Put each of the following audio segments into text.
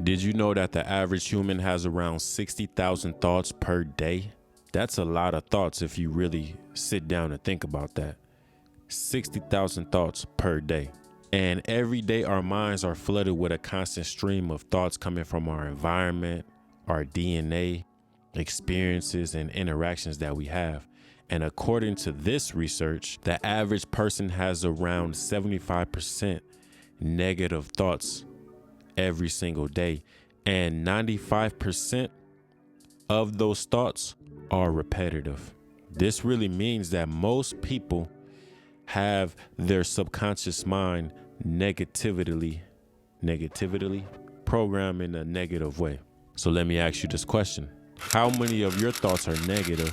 Did you know that the average human has around 60,000 thoughts per day? That's a lot of thoughts if you really sit down and think about that. 60,000 thoughts per day. And every day our minds are flooded with a constant stream of thoughts coming from our environment, our DNA, experiences, and interactions that we have. And according to this research, the average person has around 75% negative thoughts every single day. And 95% of those thoughts are repetitive. This really means that most people have their subconscious mind negatively programmed in a negative way. So let me ask you this question. How many of your thoughts are negative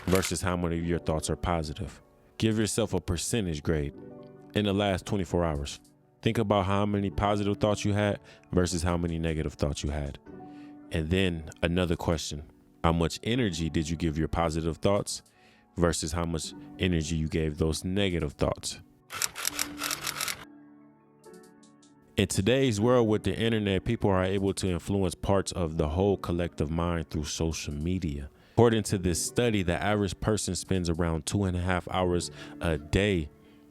versus how many of your thoughts are positive? Give yourself a percentage grade in the last 24 hours. Think about how many positive thoughts you had versus how many negative thoughts you had. And then another question. How much energy did you give your positive thoughts versus how much energy you gave those negative thoughts? In today's world with the internet, people are able to influence parts of the whole collective mind through social media. According to this study, the average person spends around 2.5 hours a day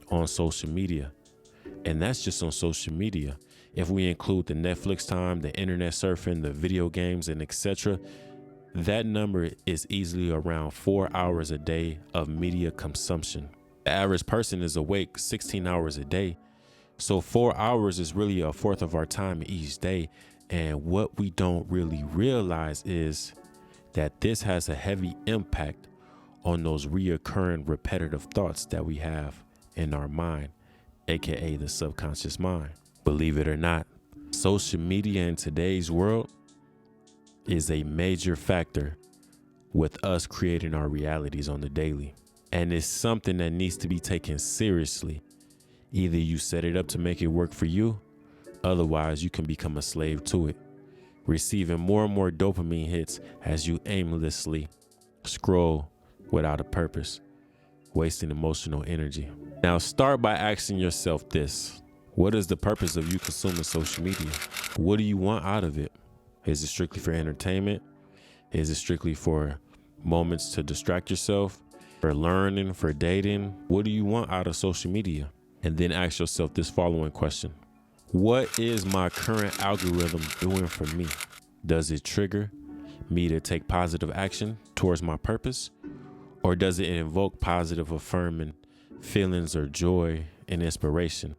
on social media. And that's just on social media. If we include the Netflix time, the internet surfing, the video games, and etc., that number is easily around 4 hours a day of media consumption. The average person is awake 16 hours a day. So 4 hours is really a fourth of our time each day. And what we don't really realize is that this has a heavy impact on those reoccurring repetitive thoughts that we have in our mind, aka the subconscious mind. Believe it or not, social media in today's world is a major factor with us creating our realities on the daily. And it's something that needs to be taken seriously. Either you set it up to make it work for you, otherwise you can become a slave to it, receiving more and more dopamine hits as you aimlessly scroll without a purpose, wasting emotional energy. Now start by asking yourself this. What is the purpose of you consuming social media? What do you want out of it? Is it strictly for entertainment? Is it strictly for moments to distract yourself? For learning, for dating? What do you want out of social media? And then ask yourself this following question. What is my current algorithm doing for me? Does it trigger me to take positive action towards my purpose? Or does it invoke positive affirming feelings or joy and inspiration?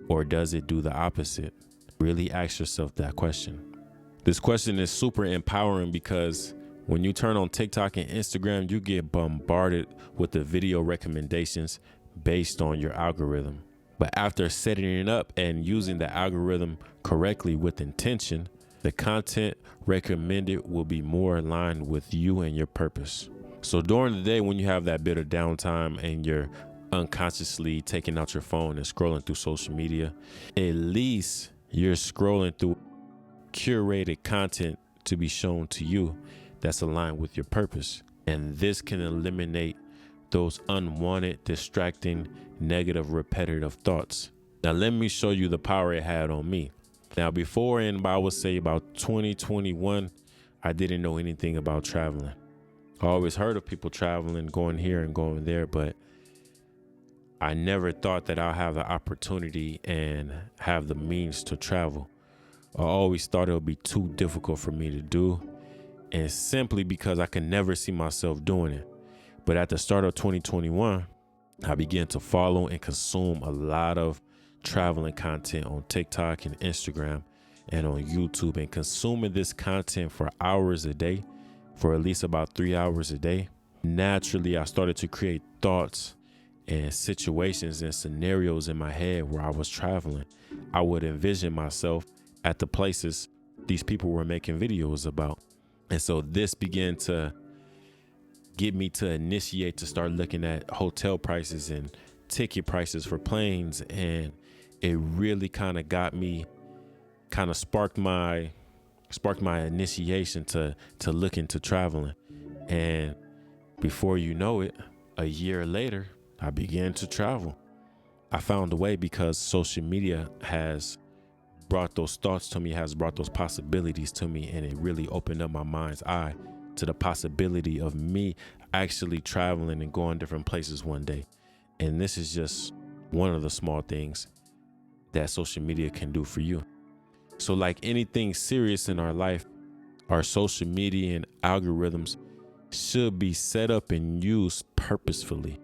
Or does it do the opposite? Really ask yourself that question. This question is super empowering because when you turn on TikTok and Instagram, you get bombarded with the video recommendations based on your algorithm. But after setting it up and using the algorithm correctly with intention, the content recommended will be more aligned with you and your purpose. So during the day when you have that bit of downtime and you're unconsciously taking out your phone and scrolling through social media, at least you're scrolling through curated content to be shown to you that's aligned with your purpose. And this can eliminate those unwanted, distracting, negative, repetitive thoughts. Now, let me show you the power it had on me. Now, before, in I would say about 2021, I didn't know anything about traveling. I always heard of people traveling, going here and going there, but I never thought that I'll have the opportunity and have the means to travel. I always thought it would be too difficult for me to do, and simply because I could never see myself doing it. But at the start of 2021, I began to follow and consume a lot of traveling content on TikTok and Instagram and on YouTube, and consuming this content for hours a day, for at least about 3 hours a day. Naturally, I started to create thoughts and situations and scenarios in my head where I was traveling. I would envision myself at the places these people were making videos about. And so this began to get me to initiate to start looking at hotel prices and ticket prices for planes. And it really kind of got me, kind of sparked my initiation to look into traveling. And before you know it, a year later, I began to travel. I found a way because social media has brought those thoughts to me, has brought those possibilities to me, and it really opened up my mind's eye to the possibility of me actually traveling and going different places one day. And this is just one of the small things that social media can do for you. So like anything serious in our life, our social media and algorithms should be set up and used purposefully.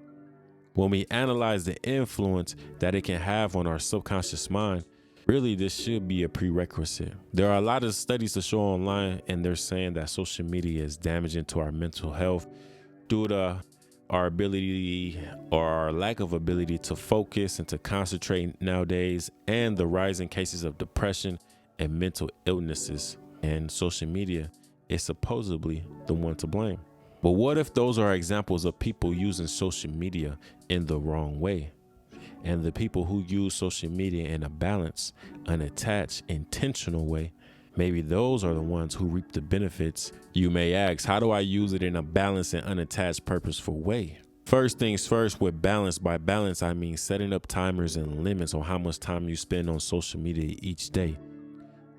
When we analyze the influence that it can have on our subconscious mind, really this should be a prerequisite. There are a lot of studies to show online, and they're saying that social media is damaging to our mental health due to our ability or our lack of ability to focus and to concentrate nowadays, and the rising cases of depression and mental illnesses. And social media is supposedly the one to blame. But what if those are examples of people using social media in the wrong way? And the people who use social media in a balanced, unattached, intentional way, maybe those are the ones who reap the benefits. You may ask, how do I use it in a balanced and unattached, purposeful way? First things first, with balance, by balance, I mean setting up timers and limits on how much time you spend on social media each day.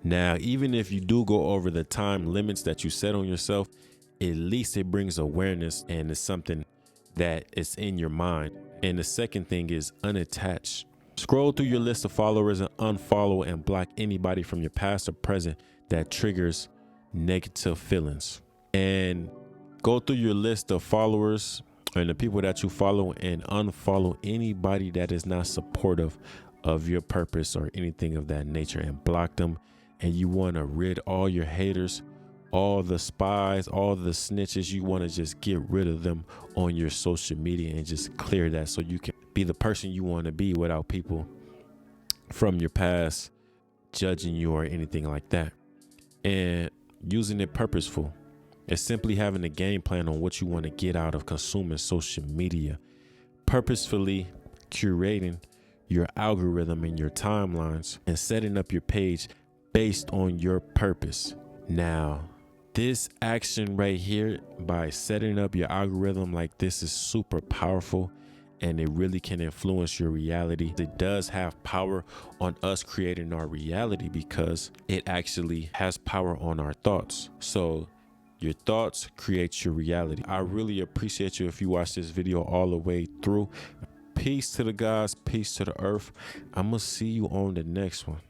Now, even if you do go over the time limits that you set on yourself, at least it brings awareness and it's something that is in your mind. And the second thing is unattached. Scroll through your list of followers and unfollow and block anybody from your past or present that triggers negative feelings. And go through your list of followers and the people that you follow and unfollow anybody that is not supportive of your purpose or anything of that nature, and block them. And you want to rid all your haters, all the spies, all the snitches, you want to just get rid of them on your social media and just clear that, so you can be the person you want to be without people from your past judging you or anything like that. And using it purposeful. It's simply having a game plan on what you want to get out of consuming social media. Purposefully curating your algorithm and your timelines and setting up your page based on your purpose. Now, this action right here, by setting up your algorithm like this, is super powerful, and it really can influence your reality. It does have power on us creating our reality because it actually has power on our thoughts. So your thoughts create your reality. I really appreciate you if you watch this video all the way through. Peace to the gods, peace to the earth. I'm gonna see you on the next one.